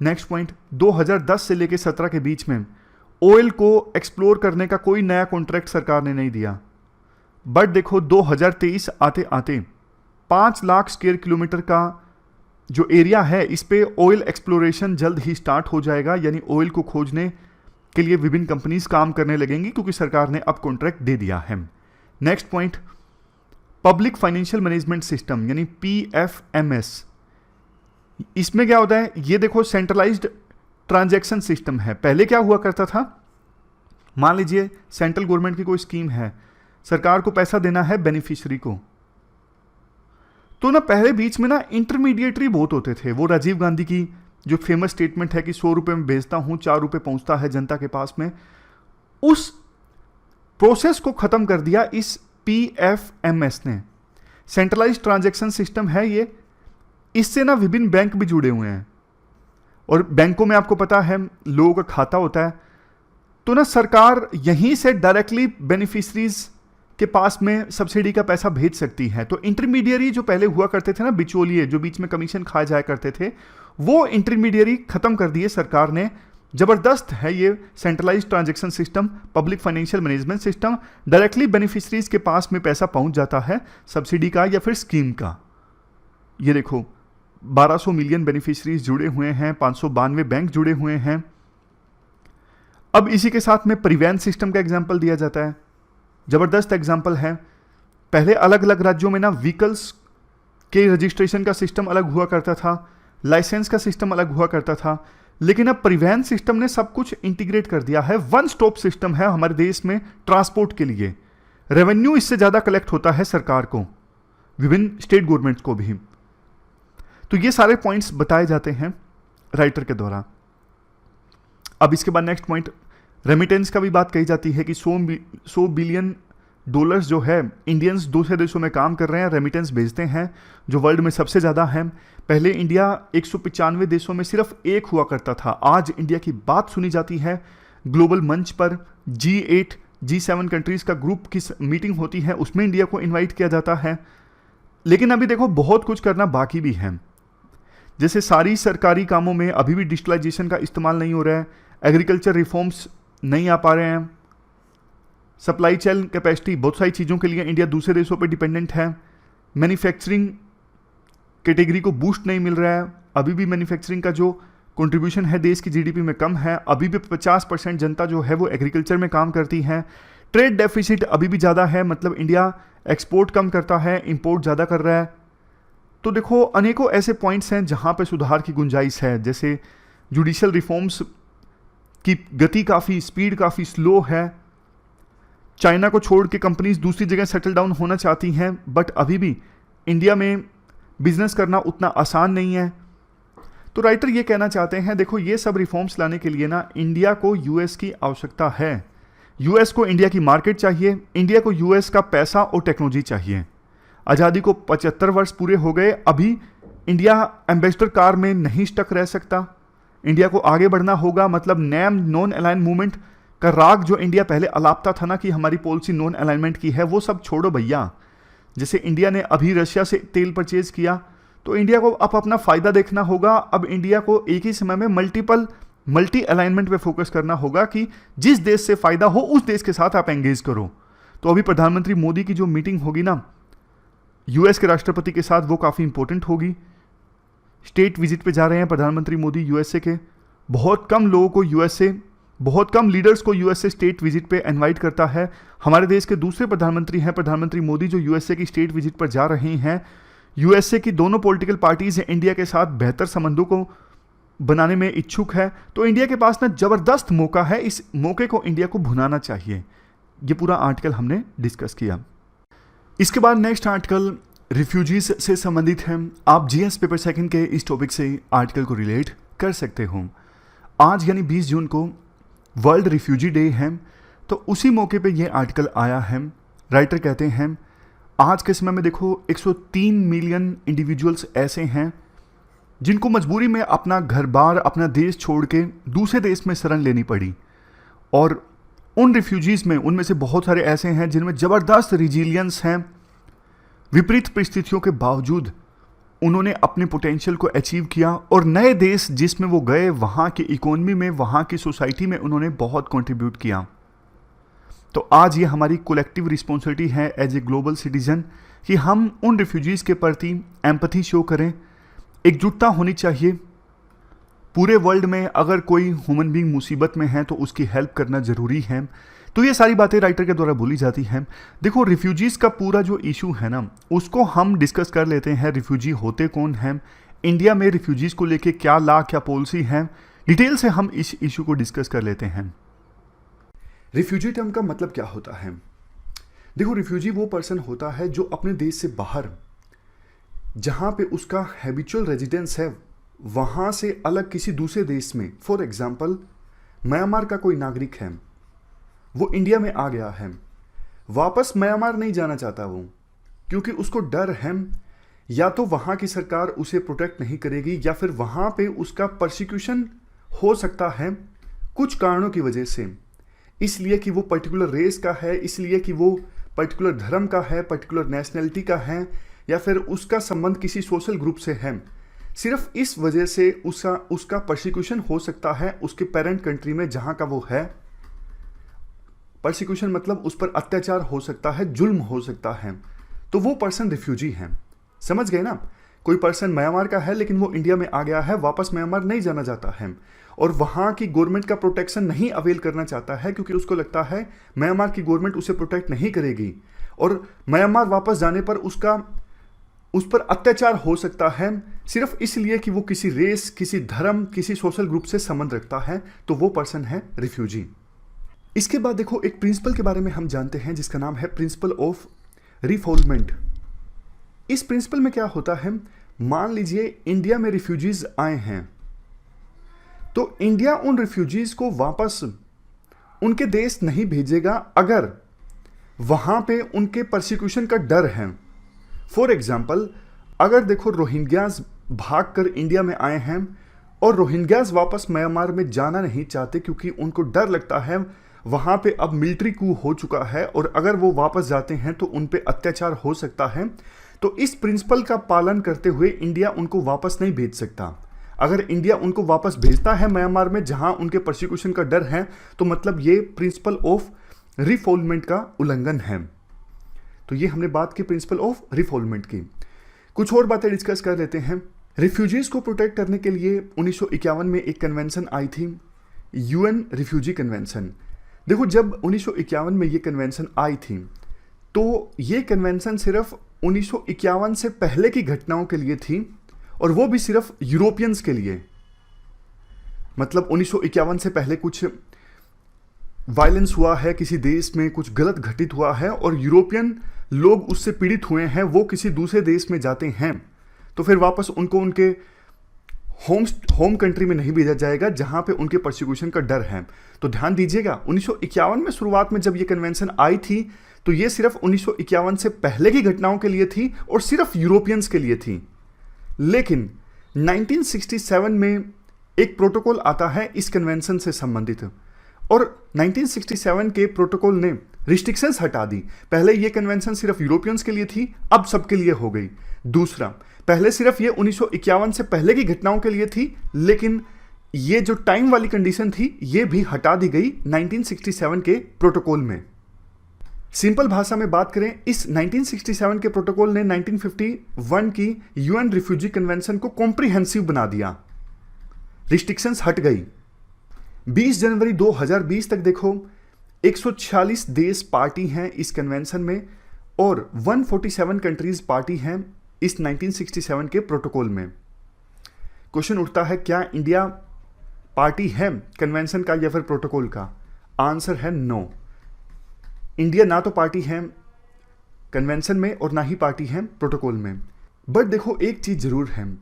नेक्स्ट पॉइंट, 2010 से लेकर 17 के बीच में ऑयल को एक्सप्लोर करने का कोई नया कॉन्ट्रैक्ट सरकार ने नहीं दिया। बट देखो 2023 आते आते 5 लाख स्क्वायर किलोमीटर का जो एरिया है, इस पे ऑयल एक्सप्लोरेशन जल्द ही स्टार्ट हो जाएगा, यानी ऑयल को खोजने के लिए विभिन्न कंपनीज काम करने लगेंगी, क्योंकि सरकार ने अब कॉन्ट्रैक्ट दे दिया है। Next point, public financial management system यानी PFMS। इसमें क्या होता है, ये देखो सेंट्रलाइज्ड ट्रांजैक्शन सिस्टम है। पहले क्या हुआ करता था, मान लीजिए सेंट्रल गवर्नमेंट की कोई स्कीम है, सरकार को पैसा देना है बेनिफिशियरी को, तो ना पहले बीच में ना इंटरमीडिएटरी बहुत होते थे। वो राजीव गांधी की जो फेमस स्टेटमेंट है कि 100 रुपये में भेजता हूं, 4 रुपये पहुंचता है जनता के पास में, उस प्रोसेस को खत्म कर दिया इस PFMS ने। सेंट्रलाइज्ड ट्रांजैक्शन सिस्टम है ये, इससे ना विभिन्न बैंक भी जुड़े हुए हैं, और बैंकों में आपको पता है लोगों का खाता होता है, तो ना सरकार यहीं से डायरेक्टली बेनिफिशरीज के पास में सब्सिडी का पैसा भेज सकती है। तो इंटरमीडियरी जो पहले हुआ करते थे ना, बिचौलिए जो बीच में कमीशन खाए जाया करते थे, वो इंटरमीडियरी खत्म कर दिए सरकार ने। जबरदस्त है ये centralised transaction system, public financial management system. Directly beneficiaries के पास में पैसा पहुंच जाता है सब्सिडी का या फिर स्कीम का। ये देखो 1200 मिलियन बेनिफिशरीज जुड़े हुए हैं, 592 बैंक जुड़े हुए हैं। अब इसी के साथ में परिवहन सिस्टम का एग्जाम्पल दिया जाता है, जबरदस्त एग्जाम्पल है। पहले अलग अलग राज्यों में ना व्हीकल्स के रजिस्ट्रेशन का सिस्टम अलग हुआ करता था, लाइसेंस का सिस्टम अलग हुआ करता था, लेकिन अब परिवहन सिस्टम ने सब कुछ इंटीग्रेट कर दिया है। वन स्टॉप सिस्टम है हमारे देश में ट्रांसपोर्ट के लिए। रेवेन्यू इससे ज़्यादा कलेक्ट होता है सरकार को, विभिन्न स्टेट गवर्नमेंट्स को भी। तो ये सारे पॉइंट्स बताए जाते हैं राइटर के द्वारा। अब इसके बाद नेक्स्ट पॉइंट, रेमिटेंस का भी बात कही जाती है कि 100 बिलियन डॉलर्स जो है इंडियंस दूसरे देशों में काम कर रहे हैं, रेमिटेंस भेजते हैं, जो वर्ल्ड में सबसे ज़्यादा है। पहले इंडिया 195 देशों में सिर्फ एक हुआ करता था, आज इंडिया की बात सुनी जाती है ग्लोबल मंच पर। G8 G7 कंट्रीज़ का ग्रुप की मीटिंग होती है, उसमें इंडिया को इन्वाइट किया जाता है। लेकिन अभी देखो बहुत कुछ करना बाकी भी है। जैसे सारी सरकारी कामों में अभी भी डिजिटलाइजेशन का इस्तेमाल नहीं हो रहा है, एग्रीकल्चर रिफॉर्म्स नहीं आ पा रहे हैं, सप्लाई चेन कैपेसिटी, बहुत सारी चीज़ों के लिए इंडिया दूसरे देशों पर डिपेंडेंट है। मैन्युफैक्चरिंग कैटेगरी को बूस्ट नहीं मिल रहा है, अभी भी मैन्युफैक्चरिंग का जो कंट्रीब्यूशन है देश की जीडीपी में कम है, अभी भी 50% जनता जो है वो एग्रीकल्चर में काम करती है, ट्रेड डेफिसिट अभी भी ज़्यादा है, मतलब इंडिया एक्सपोर्ट कम करता है, इंपोर्ट ज़्यादा कर रहा है। तो देखो अनेकों ऐसे पॉइंट्स हैं जहाँ पे सुधार की गुंजाइश है, जैसे जुडिशियल रिफॉर्म्स की गति काफ़ी, स्पीड काफ़ी स्लो है। चाइना को छोड़ के कंपनीज दूसरी जगह सेटल डाउन होना चाहती हैं, बट अभी भी इंडिया में बिजनेस करना उतना आसान नहीं है। तो राइटर ये कहना चाहते हैं, देखो ये सब रिफॉर्म्स लाने के लिए ना इंडिया को यूएस की आवश्यकता है, यूएस को इंडिया की मार्केट चाहिए, इंडिया को यूएस का पैसा और टेक्नोलॉजी चाहिए। आज़ादी को 75 वर्ष पूरे हो गए, अभी इंडिया एम्बेसडर कार में नहीं स्टक रह सकता, इंडिया को आगे बढ़ना होगा। मतलब नॉन अलाइन मूवमेंट का राग जो इंडिया पहले अलापता था ना कि हमारी पॉलिसी नॉन अलाइनमेंट की है, वो सब छोड़ो भैया। जैसे इंडिया ने अभी रशिया से तेल परचेज किया, तो इंडिया को अब अपना फ़ायदा देखना होगा। अब इंडिया को एक ही समय में मल्टी अलाइनमेंट पे फोकस करना होगा कि जिस देश से फ़ायदा हो उस देश के साथ आप एंगेज करो। तो अभी प्रधानमंत्री मोदी की जो मीटिंग होगी ना यूएस के राष्ट्रपति के साथ, वो काफ़ी इंपॉर्टेंट होगी। स्टेट विजिट पे जा रहे हैं प्रधानमंत्री मोदी यूएसए के। बहुत कम लोगों को यूएसए, बहुत कम लीडर्स को यूएसए स्टेट विजिट पे इनवाइट करता है। हमारे देश के दूसरे प्रधानमंत्री हैं प्रधानमंत्री मोदी, जो यूएसए की स्टेट विजिट पर जा रहे हैं। यूएसए की दोनों पॉलिटिकल पार्टीज इंडिया के साथ बेहतर संबंधों को बनाने में इच्छुक है। तो इंडिया के पास ना जबरदस्त मौका है, इस मौके को इंडिया को भुनाना चाहिए। ये पूरा आर्टिकल हमने डिस्कस किया। इसके बाद नेक्स्ट आर्टिकल रिफ्यूजीज से संबंधित है। आप जीएस पेपर सेकंड के इस टॉपिक से आर्टिकल को रिलेट कर सकते हो। आज यानी 20 जून को वर्ल्ड रिफ्यूजी डे है, तो उसी मौके पे ये आर्टिकल आया है। राइटर कहते हैं आज के समय में देखो 103 मिलियन इंडिविजुअल्स ऐसे हैं जिनको मजबूरी में अपना घर बार, अपना देश छोड़ के दूसरे देश में शरण लेनी पड़ी। और उन रिफ्यूजीज़ में उनमें से बहुत सारे ऐसे हैं जिनमें ज़बरदस्त रिजिलियंस हैं। विपरीत परिस्थितियों के बावजूद उन्होंने अपने पोटेंशियल को अचीव किया और नए देश जिसमें वो गए वहाँ की इकोनॉमी में, वहाँ की सोसाइटी में उन्होंने बहुत कंट्रीब्यूट किया। तो आज ये हमारी कोलेक्टिव रिस्पॉन्सिबिलिटी है एज ए ग्लोबल सिटीजन कि हम उन रिफ्यूजीज़ के प्रति एम्पैथी शो करें। एकजुटता होनी चाहिए। पूरे वर्ल्ड में अगर कोई ह्यूमन बीइंग मुसीबत में है तो उसकी हेल्प करना ज़रूरी है। तो ये सारी बातें राइटर के द्वारा बोली जाती हैं। देखो रिफ्यूजीज़ का पूरा जो इशू है ना उसको हम डिस्कस कर लेते हैं। रिफ्यूजी होते कौन हैं, इंडिया में रिफ्यूजीज़ को लेके क्या लॉ, क्या पॉलिसी है, डिटेल से हम इस इशू को डिस्कस कर लेते हैं। रिफ्यूजी टर्म का मतलब क्या होता है? देखो रिफ्यूजी वो पर्सन होता है जो अपने देश से बाहर, जहाँ पे उसका हैबिचुअल रेजिडेंस है, वहाँ से अलग किसी दूसरे देश में, फॉर एग्जांपल म्यांमार का कोई नागरिक है, वो इंडिया में आ गया है, वापस म्यांमार नहीं जाना चाहता वो, क्योंकि उसको डर है या तो वहाँ की सरकार उसे प्रोटेक्ट नहीं करेगी या फिर वहाँ पे उसका परसिक्यूशन हो सकता है कुछ कारणों की वजह से, इसलिए कि वो पर्टिकुलर रेस का है, इसलिए कि वो पर्टिकुलर धर्म का है, पर्टिकुलर नेशनैलिटी का है, या फिर उसका संबंध किसी सोशल ग्रुप से है। सिर्फ इस वजह से उसका परसिक्यूशन हो सकता है उसके पेरेंट कंट्री में जहाँ का वो है। परसिक्यूशन मतलब उस पर अत्याचार हो सकता है, जुल्म हो सकता है, तो वो पर्सन रिफ्यूजी है। समझ गए ना? कोई पर्सन म्यांमार का है लेकिन वो इंडिया में आ गया है, वापस म्यांमार नहीं जाना चाहता है और वहाँ की गवर्नमेंट का प्रोटेक्शन नहीं अवेल करना चाहता है, क्योंकि उसको लगता है म्यांमार की गवर्नमेंट उसे प्रोटेक्ट नहीं करेगी और म्यांमार वापस जाने पर उस पर अत्याचार हो सकता है, सिर्फ इसलिए कि वो किसी रेस, किसी धर्म, किसी सोशल ग्रुप से संबंध रखता है, तो वो पर्सन है रिफ्यूजी। इसके बाद देखो एक प्रिंसिपल के बारे में हम जानते हैं जिसका नाम है प्रिंसिपल ऑफ रिफॉल्वमेंट। इस प्रिंसिपल में क्या होता है, मान लीजिए इंडिया में रिफ्यूजीज आए हैं, तो इंडिया उन रिफ्यूजीज को वापस उनके देश नहीं भेजेगा अगर वहां पे उनके परसिक्यूशन का डर है। फॉर एग्जाम्पल, अगर देखो रोहिंग्याज भाग कर इंडिया में आए हैं और रोहिंग्याज वापस म्यांमार में जाना नहीं चाहते क्योंकि उनको डर लगता है वहाँ पे अब मिलिट्री कू हो चुका है और अगर वो वापस जाते हैं तो उन पे अत्याचार हो सकता है, तो इस प्रिंसिपल का पालन करते हुए इंडिया उनको वापस नहीं भेज सकता। अगर इंडिया उनको वापस भेजता है म्यांमार में जहाँ उनके परसिक्यूशन का डर है, तो मतलब ये प्रिंसिपल ऑफ रिफॉल्वमेंट का उल्लंघन है। तो ये हमने बात की प्रिंसिपल ऑफ रिफॉल्वमेंट की। कुछ और बातें डिस्कस कर लेते हैं। रिफ्यूजीज को प्रोटेक्ट करने के लिए 1951 में एक कन्वेंशन आई थी, यूएन रिफ्यूजी कन्वेंशन। देखो, जब 1951 में ये कन्वेंशन आई थी तो ये कन्वेंशन सिर्फ 1951 से पहले की घटनाओं के लिए थी, और वो भी सिर्फ यूरोपियंस के लिए। मतलब 1951 से पहले कुछ वायलेंस हुआ है, किसी देश में कुछ गलत घटित हुआ है और यूरोपियन लोग उससे पीड़ित हुए हैं, वो किसी दूसरे देश में जाते हैं तो फिर वापस उनको उनके होम कंट्री में नहीं भेजा जाएगा जहां पे उनके प्रोसिक्यूशन का डर है। तो ध्यान दीजिएगा, 1951 में शुरुआत में जब ये कन्वेंशन आई थी तो ये सिर्फ 1951 से पहले की घटनाओं के लिए थी और सिर्फ यूरोपियंस के लिए थी। लेकिन 1967 में एक प्रोटोकॉल आता है इस कन्वेंशन से संबंधित, और 1967 के प्रोटोकॉल ने रिस्ट्रिक्शंस हटा दी। पहले ये कन्वेंशन सिर्फ यूरोपियंस के लिए थी, अब सबके लिए हो गई। दूसरा, पहले सिर्फ ये 1951 से पहले की घटनाओं के लिए थी, लेकिन ये जो टाइम वाली कंडीशन थी ये भी हटा दी गई 1967 के प्रोटोकॉल में। सिंपल भाषा में बात करें, इस 1967 के प्रोटोकॉल ने 1951 की यूएन रिफ्यूजी कन्वेंशन को कॉम्प्रिहेंसिव बना दिया, रिस्ट्रिक्शंस हट गई। 20 जनवरी 2020 तक देखो 146 देश पार्टी हैं इस कन्वेंशन में और 147 कंट्रीज पार्टी हैं इस 1967 के प्रोटोकॉल में। क्वेश्चन उठता है, क्या इंडिया पार्टी है कन्वेंशन का या फिर प्रोटोकॉल का? आंसर है नो। इंडिया ना तो पार्टी है कन्वेंशन में और ना ही पार्टी है प्रोटोकॉल में। बट देखो, एक चीज जरूर है,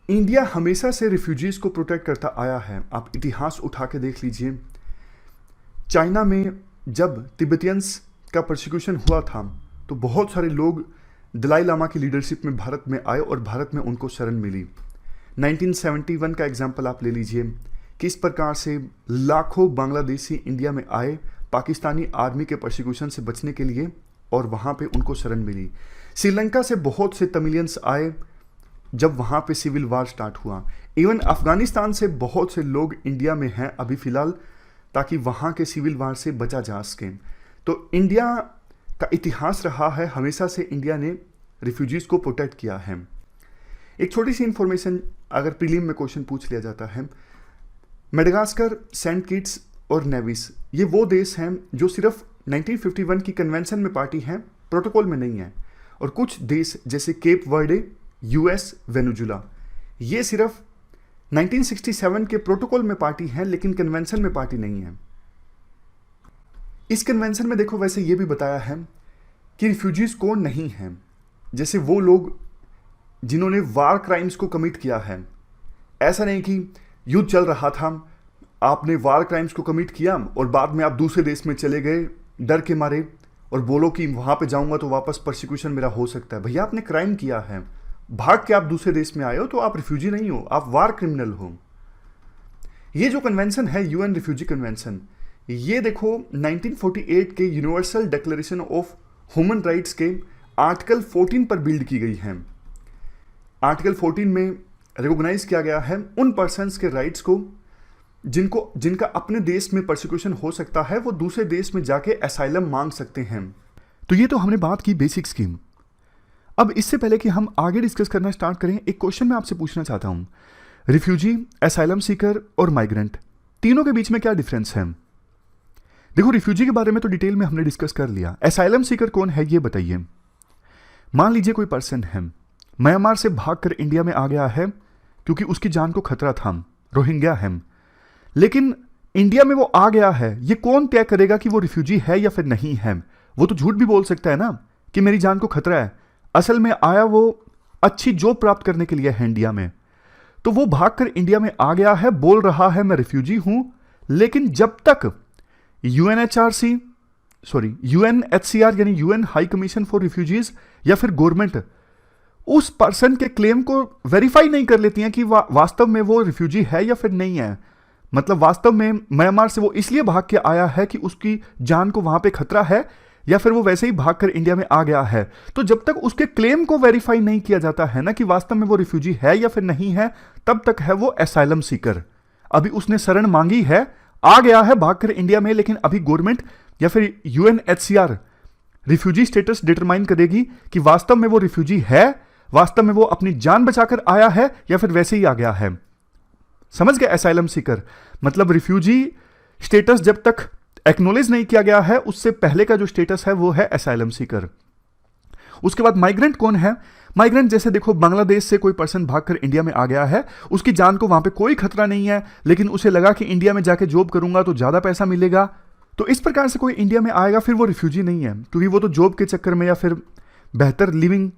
इंडिया हमेशा से रिफ्यूजीज को प्रोटेक्ट करता आया है। आप इतिहास उठा के देख लीजिए, चाइना में जब तिब्बतियंस का प्रोसिक्यूशन हुआ था तो बहुत सारे लोग दलाई लामा की लीडरशिप में भारत में आए और भारत में उनको शरण मिली। 1971 का एग्जाम्पल आप ले लीजिए, किस प्रकार से लाखों बांग्लादेशी इंडिया में आए पाकिस्तानी आर्मी के प्रोसिक्यूशन से बचने के लिए और वहाँ पे उनको शरण मिली। श्रीलंका से बहुत से तमिलियंस आए जब वहाँ पे सिविल वार स्टार्ट हुआ। इवन अफगानिस्तान से बहुत से लोग इंडिया में हैं अभी फ़िलहाल, ताकि वहाँ के सिविल वार से बचा जा सके। तो इंडिया का इतिहास रहा है, हमेशा से इंडिया ने रिफ्यूजीज़ को प्रोटेक्ट किया है। एक छोटी सी इंफॉर्मेशन अगर प्रीलिम में क्वेश्चन पूछ लिया जाता है, मेडागास्कर, सेंट किट्स और नेविस ये वो देश हैं जो सिर्फ 1951 की कन्वेंशन में पार्टी हैं, प्रोटोकॉल में नहीं है। और कुछ देश जैसे केप वर्डे, यूएस, वेनेजुला ये सिर्फ 1967 के प्रोटोकॉल में पार्टी हैं लेकिन कन्वेंशन में पार्टी नहीं है। इस कन्वेंशन में देखो वैसे ये भी बताया है कि रिफ्यूजीज कौन नहीं हैं, जैसे वो लोग जिन्होंने वार क्राइम्स को कमिट किया है। ऐसा नहीं कि युद्ध चल रहा था, आपने वार क्राइम्स को कमिट किया और बाद में आप दूसरे देश में चले गए डर के मारे और बोलो कि वहाँ पे जाऊँगा तो वापस प्रोसिक्यूशन मेरा हो सकता है। भैया, आपने क्राइम किया है, भाग के आप दूसरे देश में आए हो तो आप रिफ्यूजी नहीं हो, आप वार क्रिमिनल हो। ये जो कन्वेंशन है यूएन रिफ्यूजी कन्वेंशन, ये देखो 1948 के universal declaration of human rights के आर्टिकल 14 पर बिल्ड की गई है। आर्टिकल 14 में रिकॉग्नाइज किया गया है उन पर्सन्स के राइट्स को जिनका अपने देश में प्रोसिक्यूशन हो सकता है, वो दूसरे देश में जाके असाइलम मांग सकते हैं। तो ये तो हमने बात की बेसिक स्कीम। अब इससे पहले कि हम आगे डिस्कस करना स्टार्ट करें, एक क्वेश्चन मैं आपसे पूछना चाहता हूं। रिफ्यूजी, असाइलम सीकर और माइग्रेंट, तीनों के बीच में क्या डिफरेंस है? देखो, रिफ्यूजी के बारे में तो डिटेल में हमने डिस्कस कर लिया। असाइलम सीकर कौन है ये बताइए। मान लीजिए कोई पर्सन है, म्यांमार से भागकर इंडिया में आ गया है क्योंकि उसकी जान को खतरा था, रोहिंग्या है, लेकिन इंडिया में वो आ गया है। ये कौन तय करेगा कि वो रिफ्यूजी है या फिर नहीं है? वो तो झूठ भी बोल सकता है ना कि मेरी जान को खतरा है, असल में आया वो अच्छी जॉब प्राप्त करने के लिए है इंडिया में। तो वो भागकर इंडिया में आ गया है, बोल रहा है मैं रिफ्यूजी हूं, लेकिन जब तक यूएनएचसीआर यानी UN high commission for refugees या फिर गवर्नमेंट उस पर्सन के क्लेम को वेरीफाई नहीं कर लेती हैं कि वास्तव में वो रिफ्यूजी है या फिर नहीं है, मतलब वास्तव में म्यांमार से वो इसलिए भाग के आया है कि उसकी जान को वहां पे खतरा है या फिर वो वैसे ही भागकर इंडिया में आ गया है, तो जब तक उसके क्लेम को वेरीफाई नहीं किया जाता है ना कि वास्तव में वो रिफ्यूजी है या फिर नहीं है, तब तक है वो असाइलम सीकर। अभी उसने शरण मांगी है, आ गया है भागकर इंडिया में, लेकिन अभी गवर्नमेंट या फिर यूएनएचसीआर रिफ्यूजी स्टेटस डिटरमाइन करेगी कि वास्तव में वो रिफ्यूजी है, वास्तव में वो अपनी जान बचाकर आया है या फिर वैसे ही आ गया है। समझ गए? एसाइलम सीकर मतलब रिफ्यूजी स्टेटस जब तक एक्नॉलेज नहीं किया गया है उससे पहले का जो स्टेटस है वो है एसाइलम सीकर। उसके बाद माइग्रेंट कौन है? माइग्रेंट जैसे देखो बांग्लादेश से कोई पर्सन भागकर इंडिया में आ गया है, उसकी जान को वहां पे कोई खतरा नहीं है, लेकिन उसे लगा कि इंडिया में जाके जॉब करूंगा तो ज्यादा पैसा मिलेगा, तो इस प्रकार से कोई इंडिया में आएगा, फिर वो रिफ्यूजी नहीं है, क्योंकि वो तो जॉब के चक्कर में या फिर बेहतर लिविंग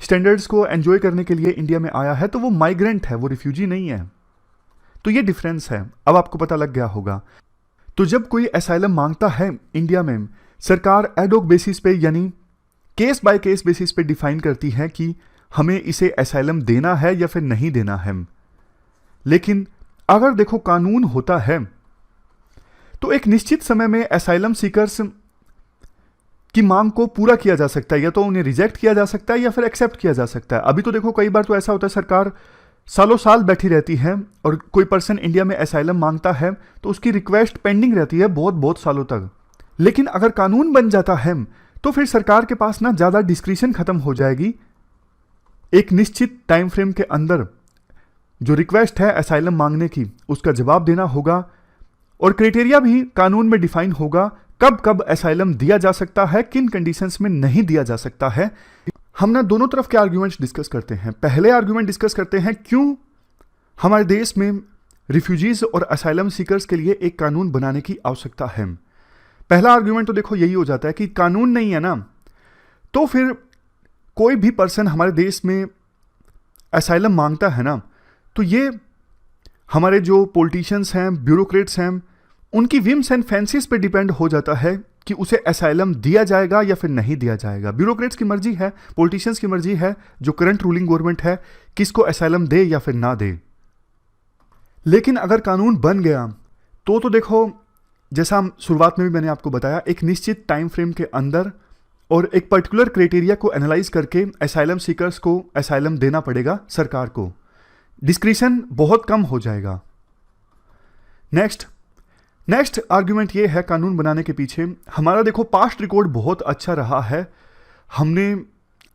स्टैंडर्ड्स को एंजॉय करने के लिए इंडिया में आया है, तो वो माइग्रेंट है, वो रिफ्यूजी नहीं है। तो ये डिफरेंस है, अब आपको पता लग गया होगा। तो जब कोई एसाइलम मांगता है इंडिया में, सरकार एडोक बेसिस पे यानी केस बाय केस बेसिस पे डिफाइन करती है कि हमें इसे एसाइलम देना है या फिर नहीं देना है। लेकिन अगर देखो कानून होता है तो एक निश्चित समय में एसाइलम सीकर्स की मांग को पूरा किया जा सकता है, या तो उन्हें रिजेक्ट किया जा सकता है या फिर एक्सेप्ट किया जा सकता है। अभी तो देखो कई बार तो ऐसा होता है सरकार सालों साल बैठी रहती है और कोई पर्सन इंडिया में एसाइलम मांगता है तो उसकी रिक्वेस्ट पेंडिंग रहती है बहुत बहुत सालों तक। लेकिन अगर कानून बन जाता है तो फिर सरकार के पास ना ज्यादा डिस्क्रिशन खत्म हो जाएगी। एक निश्चित टाइम फ्रेम के अंदर जो रिक्वेस्ट है एसाइलम मांगने की उसका जवाब देना होगा, और क्राइटेरिया भी कानून में डिफाइन होगा कब कब एसाइलम दिया जा सकता है, किन कंडीशंस में नहीं दिया जा सकता है। हम ना दोनों तरफ के आर्ग्यूमेंट्स डिस्कस करते हैं। पहले आर्ग्यूमेंट डिस्कस करते हैं क्यों हमारे देश में रिफ्यूजीज और असाइलम सीकर्स के लिए एक कानून बनाने की आवश्यकता है। पहला आर्ग्यूमेंट तो देखो यही हो जाता है कि कानून नहीं है ना, तो फिर कोई भी पर्सन हमारे देश में असाइलम मांगता है ना, तो ये हमारे जो पॉलिटिशियंस हैं, ब्यूरोक्रेट्स हैं, उनकी विम्स एंड फैंसीज पे डिपेंड हो जाता है कि उसे असाइलम दिया जाएगा या फिर नहीं दिया जाएगा। ब्यूरोक्रेट्स की मर्जी है, पॉलिटिशियंस की मर्जी है, जो करंट रूलिंग गवर्नमेंट है किसको असाइलम दे या फिर ना दे। लेकिन अगर कानून बन गया तो देखो जैसा हम शुरुआत में भी मैंने आपको बताया, एक निश्चित टाइम फ्रेम के अंदर और एक पर्टिकुलर क्राइटेरिया को एनालाइज करके असाइलम सीकर्स को असाइलम देना पड़ेगा सरकार को। डिस्क्रिशन बहुत कम हो जाएगा। नेक्स्ट आर्ग्यूमेंट ये है कानून बनाने के पीछे, हमारा देखो पास्ट रिकॉर्ड बहुत अच्छा रहा है। हमने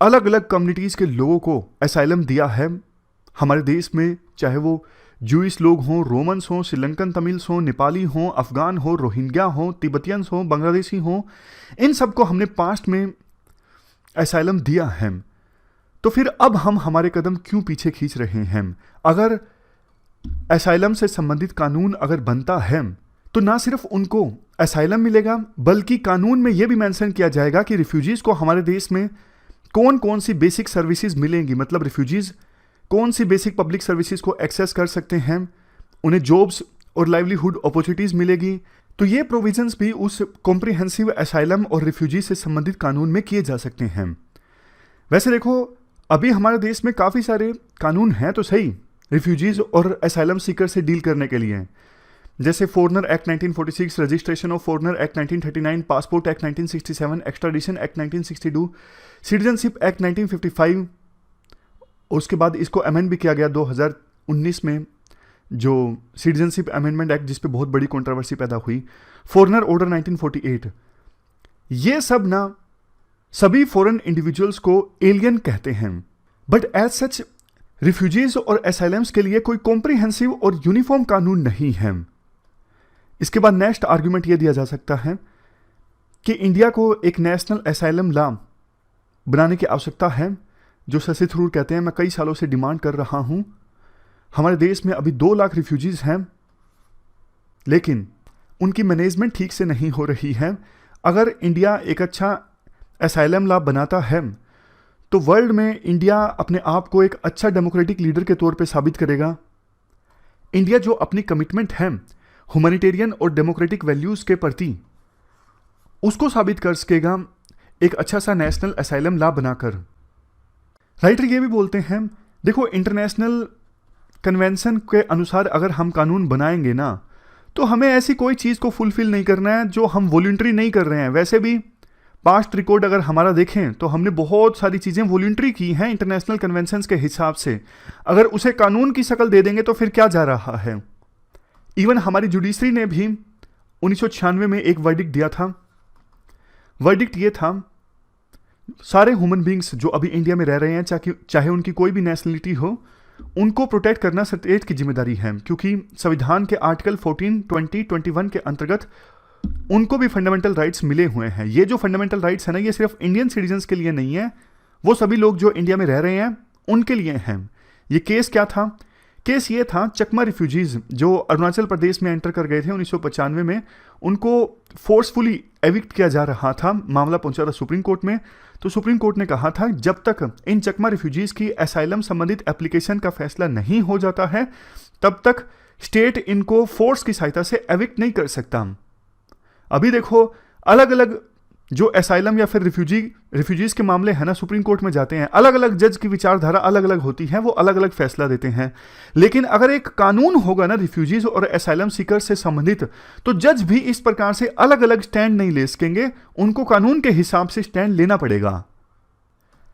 अलग अलग कम्युनिटीज़ के लोगों को असाइलम दिया है हमारे देश में, चाहे वो जूइश लोग हों, रोमन्स हों, श्रीलंकन तमिल्स हों, नेपाली हों, अफगान हों, रोहिंग्या हों, तिब्बतियंस हों, बांग्लादेशी हों, इन सबको हमने पास्ट में असाइलम दिया है। तो फिर अब हम हमारे कदम क्यों पीछे खींच रहे हैं? अगर असाइलम से संबंधित कानून अगर बनता है तो ना सिर्फ उनको असाइलम मिलेगा, बल्कि कानून में यह भी मेंशन किया जाएगा कि रिफ्यूजीज को हमारे देश में कौन कौन सी बेसिक सर्विसेज मिलेंगी, मतलब रिफ्यूजीज कौन सी बेसिक पब्लिक सर्विसेज को एक्सेस कर सकते हैं, उन्हें जॉब्स और लाइवलीहुड अपॉर्चुनिटीज मिलेगी। तो ये प्रोविजंस भी उस कॉम्प्रिहेंसिव असाइलम और रिफ्यूजी से संबंधित कानून में किए जा सकते हैं। वैसे देखो अभी हमारे देश में काफ़ी सारे कानून हैं तो सही रिफ्यूजीज और असाइलम सीकर से डील करने के लिए, जैसे foreigner act 1946, registration of foreigner act 1939, passport act 1967, extradition act 1962, citizenship act 1955, और उसके बाद इसको अमेंड भी किया गया 2019 में, जो सिटीजनशिप अमेंडमेंट एक्ट जिस पे बहुत बड़ी कंट्रोवर्सी पैदा हुई, फॉरेनर ऑर्डर 1948। ये सब ना सभी फॉरेन इंडिविजुअल्स को एलियन कहते हैं, बट एज सच रिफ्यूजीज और असाइलम्स के लिए कोई कॉम्प्रिहेंसिव और यूनिफॉर्म कानून नहीं है। इसके बाद नेक्स्ट आर्ग्यूमेंट ये दिया जा सकता है कि इंडिया को एक नेशनल असाइलम लॉ बनाने की आवश्यकता है, जो शशि थरूर कहते हैं मैं कई सालों से डिमांड कर रहा हूं। हमारे देश में अभी 2 लाख रिफ्यूजीज हैं, लेकिन उनकी मैनेजमेंट ठीक से नहीं हो रही है। अगर इंडिया एक अच्छा असाइलम लॉ बनाता है तो वर्ल्ड में इंडिया अपने आप को एक अच्छा डेमोक्रेटिक लीडर के तौर पे साबित करेगा। इंडिया जो अपनी कमिटमेंट है ह्यूमैनिटेरियन और डेमोक्रेटिक वैल्यूज़ के प्रति, उसको साबित कर सकेगा एक अच्छा सा नेशनल असाइलम लॉ बनाकर। राइटर ये भी बोलते हैं देखो इंटरनेशनल कन्वेंशन के अनुसार अगर हम कानून बनाएंगे ना, तो हमें ऐसी कोई चीज़ को फुलफिल नहीं करना है जो हम वॉलंटरी नहीं कर रहे हैं। वैसे भी पास्ट रिकॉर्ड अगर हमारा देखें तो हमने बहुत सारी चीज़ें वॉलंटरी की हैं इंटरनेशनल कन्वेंशंस के हिसाब से। अगर उसे कानून की शक्ल दे देंगे तो फिर क्या जा रहा है। इवन हमारी जुडिशरी ने भी 1996 में एक वर्डिक्ट दिया था। वर्डिक्ट ये था सारे ह्यूमन बींग्स जो अभी इंडिया में रह रहे हैं, चाहे उनकी कोई भी नेशनलिटी हो, उनको प्रोटेक्ट करना स्टेट की जिम्मेदारी है, क्योंकि संविधान के आर्टिकल 14, 20, 21 के अंतर्गत उनको भी फंडामेंटल राइट्स मिले हुए हैं। ये जो फंडामेंटल राइट्स है ना, ये सिर्फ इंडियन सिटीजन्स के लिए नहीं है, वो सभी लोग जो इंडिया में रह रहे हैं उनके लिए हैं। ये केस क्या था? केस ये था, चकमा रिफ्यूजीज जो अरुणाचल प्रदेश में एंटर कर गए थे 1995 में, उनको फोर्सफुली एविक्ट किया जा रहा था। मामला पहुंचा था सुप्रीम कोर्ट में। तो सुप्रीम कोर्ट ने कहा था जब तक इन चकमा रिफ्यूजीज की असाइलम संबंधित एप्लीकेशन का फैसला नहीं हो जाता है, तब तक स्टेट इनको फोर्स की सहायता से एविक्ट नहीं कर सकता। अभी देखो, अलग अलग जो असाइलम या फिर रिफ्यूजीज के मामले हैं ना, सुप्रीम कोर्ट में जाते हैं, अलग अलग जज की विचारधारा अलग अलग होती है, वो अलग अलग फैसला देते हैं। लेकिन अगर एक कानून होगा ना रिफ्यूजीज और असाइलम सीकर से संबंधित, तो जज भी इस प्रकार से अलग अलग स्टैंड नहीं ले सकेंगे, उनको कानून के हिसाब से स्टैंड लेना पड़ेगा।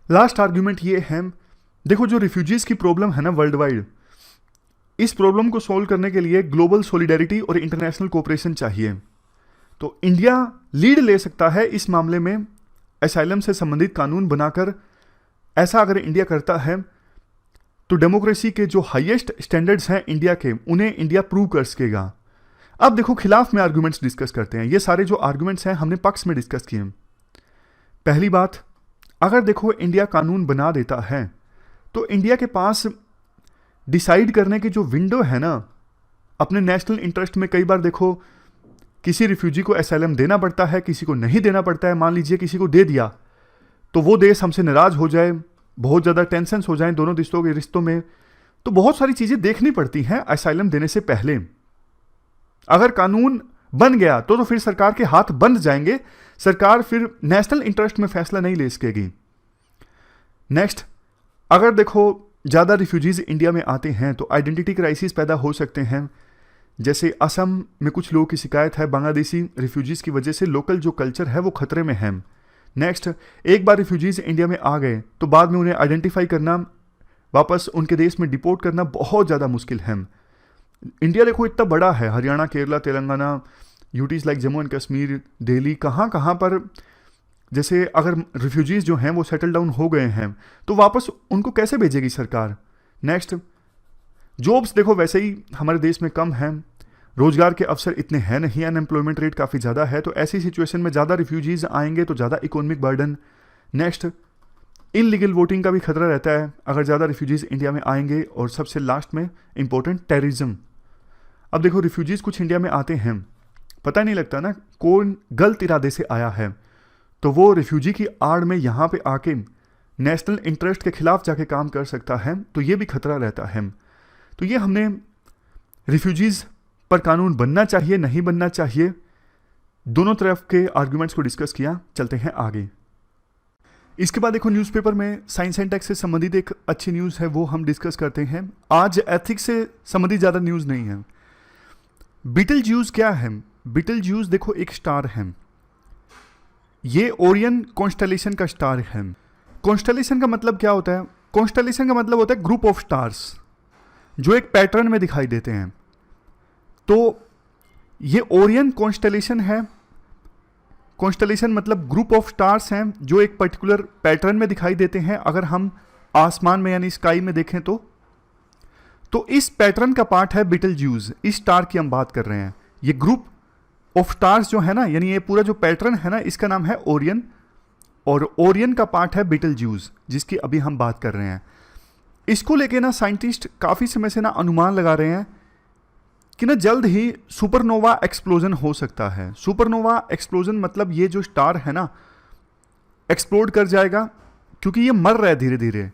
लास्ट आर्ग्यूमेंट ये है, देखो जो रिफ्यूजीज की प्रॉब्लम है ना वर्ल्ड वाइड, इस प्रॉब्लम को सोल्व करने के लिए ग्लोबल सॉलिडेरिटी और इंटरनेशनल कोऑपरेशन चाहिए। तो इंडिया लीड ले सकता है इस मामले में, असाइलम से संबंधित कानून बनाकर। ऐसा अगर इंडिया करता है तो डेमोक्रेसी के जो हाईएस्ट स्टैंडर्ड्स हैं इंडिया के, उन्हें इंडिया प्रूव कर सकेगा। अब देखो खिलाफ में आर्गुमेंट्स डिस्कस करते हैं। ये सारे जो आर्गुमेंट्स हैं हमने पक्ष में डिस्कस किए। पहली बात, अगर देखो इंडिया कानून बना देता है तो इंडिया के पास डिसाइड करने की जो विंडो है ना, अपने नेशनल इंटरेस्ट में, कई बार देखो किसी रिफ्यूजी को असाइलम देना पड़ता है, किसी को नहीं देना पड़ता है। मान लीजिए किसी को दे दिया तो वो देश हमसे नाराज हो जाए, बहुत ज़्यादा टेंशन्स हो जाएं दोनों देशों के रिश्तों में, तो बहुत सारी चीज़ें देखनी पड़ती हैं असाइलम देने से पहले। अगर कानून बन गया तो फिर सरकार के हाथ बंद जाएंगे, सरकार फिर नेशनल इंटरेस्ट में फैसला नहीं ले सकेगी। नेक्स्ट, अगर देखो ज़्यादा रिफ्यूजीज इंडिया में आते हैं तो आइडेंटिटी क्राइसिस पैदा हो सकते हैं। जैसे असम में कुछ लोगों की शिकायत है, बांग्लादेशी रिफ्यूजीज की वजह से लोकल जो कल्चर है वो खतरे में है। नेक्स्ट, एक बार रिफ्यूजीज इंडिया में आ गए तो बाद में उन्हें आइडेंटिफाई करना, वापस उनके देश में डिपोर्ट करना बहुत ज़्यादा मुश्किल है। इंडिया देखो इतना बड़ा है, Haryana, Kerala, Telangana, UTs like Jammu and Kashmir, Delhi, कहाँ कहाँ पर जैसे अगर रिफ्यूजीज जो हैं वो सेटल डाउन हो गए हैं तो वापस उनको कैसे भेजेगी सरकार। नेक्स्ट, जॉब्स देखो वैसे ही हमारे देश में कम हैं, रोजगार के अवसर इतने हैं नहीं, अनएम्प्लॉयमेंट रेट काफ़ी ज़्यादा है, तो ऐसी सिचुएशन में ज़्यादा रिफ्यूजीज आएंगे तो ज़्यादा economic burden. Next, illegal voting का भी खतरा रहता है अगर ज़्यादा रिफ्यूजीज इंडिया में आएंगे। और सबसे लास्ट में इंपॉर्टेंट, टेररिज्म। अब देखो रिफ्यूजीज कुछ इंडिया में आते हैं, पता नहीं लगता ना कौन गलत इरादे से आया है, तो वो रिफ्यूजी की आड़ में यहाँ पे आके नेशनल इंटरेस्ट के खिलाफ जाके काम कर सकता है, तो ये भी खतरा रहता है। तो ये हमने रिफ्यूजीज पर कानून बनना चाहिए नहीं बनना चाहिए, दोनों तरफ के आर्गुमेंट्स को डिस्कस किया। चलते हैं आगे। इसके बाद देखो न्यूज़पेपर में साइंस एंड टेक से संबंधित एक अच्छी न्यूज़ है, वो हम डिस्कस करते हैं। आज एथिक्स से संबंधित ज़्यादा न्यूज़ नहीं है। बीटलज्यूज क्या है? बीटलज्यूज देखो एक स्टार है, ये ओरियन कॉन्स्टेलेशन का स्टार है। कॉन्स्टेलेशन का मतलब क्या होता है? कॉन्स्टेलेशन का मतलब होता है ग्रुप ऑफ स्टार्स जो एक पैटर्न में दिखाई देते हैं। तो ये ओरियन कॉन्स्टेलेशन है। कॉन्स्टेलेशन मतलब ग्रुप ऑफ स्टार्स हैं जो एक पर्टिकुलर पैटर्न में दिखाई देते हैं। अगर हम आसमान में यानी स्काई में देखें तो इस पैटर्न का पार्ट है बीटलज्यूज। इस स्टार की हम बात कर रहे हैं। ये ग्रुप ऑफ स्टार्स जो है ना, यानी ये पूरा जो पैटर्न है ना, इसका नाम है ओरियन, और ओरियन का पार्ट है बीटलज्यूज जिसकी अभी हम बात कर रहे हैं। इसको लेके ना साइंटिस्ट काफ़ी समय से ना अनुमान लगा रहे हैं कि ना जल्द ही सुपरनोवा एक्सप्लोजन हो सकता है। सुपरनोवा एक्सप्लोजन मतलब ये जो स्टार है ना एक्सप्लोड कर जाएगा, क्योंकि ये मर रहा है धीरे धीरे,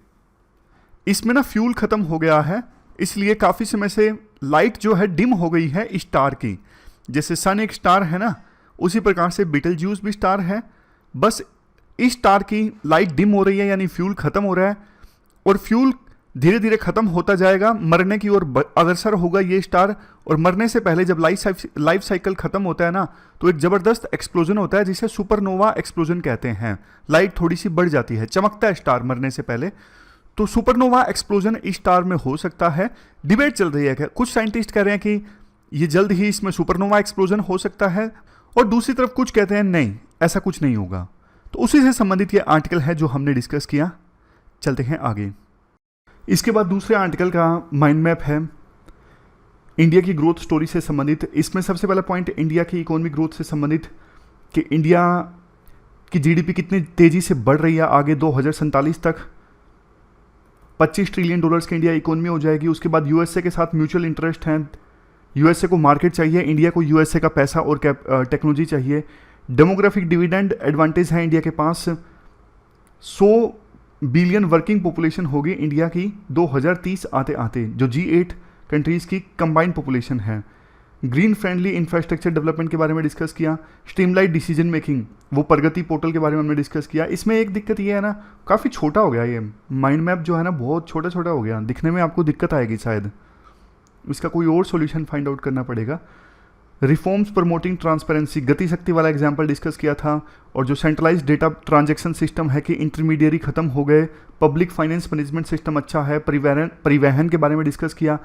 इसमें ना फ्यूल खत्म हो गया है, इसलिए काफ़ी समय से लाइट जो है डिम हो गई है इस स्टार की। जैसे सन एक स्टार है ना, उसी प्रकार से बीटलज्यूज भी स्टार है, बस इस स्टार की लाइट डिम हो रही है यानी फ्यूल खत्म हो रहा है, और फ्यूल धीरे धीरे खत्म होता जाएगा, मरने की ओर अग्रसर होगा ये स्टार। और मरने से पहले जब लाइफ साइकिल खत्म होता है ना, तो एक ज़बरदस्त एक्सप्लोजन होता है जिसे सुपरनोवा एक्सप्लोजन कहते हैं। लाइट थोड़ी सी बढ़ जाती है, चमकता है स्टार मरने से पहले, तो सुपरनोवा एक्सप्लोजन इस स्टार में हो सकता है। डिबेट चल रही है, कुछ साइंटिस्ट कह रहे हैं कि ये जल्द ही इसमें सुपरनोवा एक्सप्लोजन हो सकता है, और दूसरी तरफ कुछ कहते हैं नहीं, ऐसा कुछ नहीं होगा। तो तो उसी से संबंधित ये आर्टिकल है जो हमने डिस्कस किया। चलते हैं आगे। इसके बाद दूसरे आर्टिकल का माइंड मैप है इंडिया की ग्रोथ स्टोरी से संबंधित। इसमें सबसे पहला पॉइंट इंडिया की इकोनॉमिक ग्रोथ से संबंधित कि इंडिया की जीडीपी कितनी तेज़ी से बढ़ रही है आगे 2047 तक। $25 ट्रिलियन की इंडिया इकोनॉमी हो जाएगी। उसके बाद यूएसए के साथ म्यूचुअल इंटरेस्ट हैं। यूएसए को मार्केट चाहिए, इंडिया को यूएसए का पैसा और टेक्नोलॉजी चाहिए। डेमोग्राफिक डिविडेंड एडवांटेज है इंडिया के पास। 100 बिलियन वर्किंग पॉपुलेशन होगी इंडिया की 2030 आते आते, जो G8 कंट्रीज़ की कंबाइंड पॉपुलेशन है। ग्रीन फ्रेंडली इंफ्रास्ट्रक्चर डेवलपमेंट के बारे में डिस्कस किया। स्ट्रीमलाइट डिसीजन मेकिंग, वो प्रगति पोर्टल के बारे में हमने डिस्कस किया। इसमें एक दिक्कत ये है ना, काफ़ी छोटा हो गया ये माइंड मैप जो है ना, बहुत छोटा छोटा हो गया, दिखने में आपको दिक्कत आएगी शायद। इसका कोई और सॉल्यूशन फाइंड आउट करना पड़ेगा। रिफॉर्म्स प्रमोटिंग ट्रांसपेरेंसी, गति शक्ति वाला एग्जाम्पल डिस्कस किया था। और जो सेंट्रलाइज्ड डेटा ट्रांजैक्शन सिस्टम है कि इंटरमीडियरी खत्म हो गए, पब्लिक फाइनेंस मैनेजमेंट सिस्टम अच्छा है। परिवहन के बारे में डिस्कस किया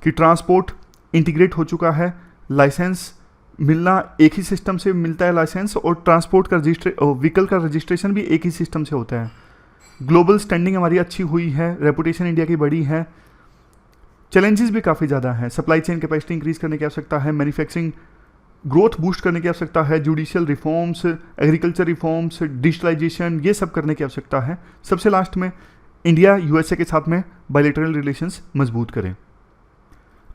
कि ट्रांसपोर्ट इंटीग्रेट हो चुका है, लाइसेंस मिलना एक ही सिस्टम से मिलता है लाइसेंस, और ट्रांसपोर्ट का व्हीकल का रजिस्ट्रेशन भी एक ही सिस्टम से होता है। ग्लोबल स्टैंडिंग हमारी अच्छी हुई है, रेपुटेशन इंडिया की बड़ी है। चैलेंजेस भी काफ़ी ज़्यादा हैं, सप्लाई चेन कैपेसिटी इंक्रीज करने की आवश्यकता है, मैन्युफैक्चरिंग ग्रोथ बूस्ट करने की आवश्यकता है, judicial reforms, agriculture reforms, digitalisation, ये सब करने की आवश्यकता है। सबसे लास्ट में इंडिया यूएसए के साथ में बायलैटरल रिलेशंस मजबूत करें।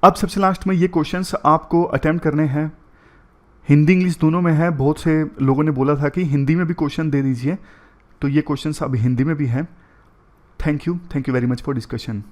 अब सबसे लास्ट में ये क्वेश्चंस आपको अटेम्प्ट करने हैं, हिंदी इंग्लिश दोनों में है। बहुत से लोगों ने बोला था कि हिंदी में भी क्वेश्चन दे दीजिए, तो ये क्वेश्चंस अब हिंदी में भी हैं। Thank you very much for discussion.